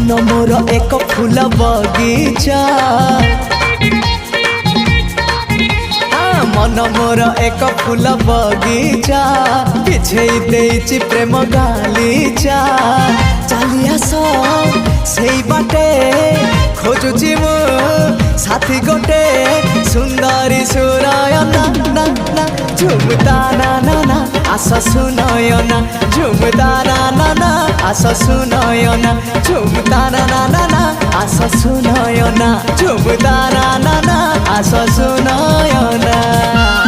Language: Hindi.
मन मोर एक फूल बगीचा, मन मोर एक फूल बगीचा, बिछेई देइछि प्रेम गालीचा। चली आस सेई बाटे खोजुछि मु साथी गोटे, सुंदरी सुनयना ना ना झुमता ना ना ना आस सुनयना, झुमता ना ना ना आस सुनयना, झुमता ना ना ना ना आस सुनयना, झुमता ना ना ना आस सुनयना।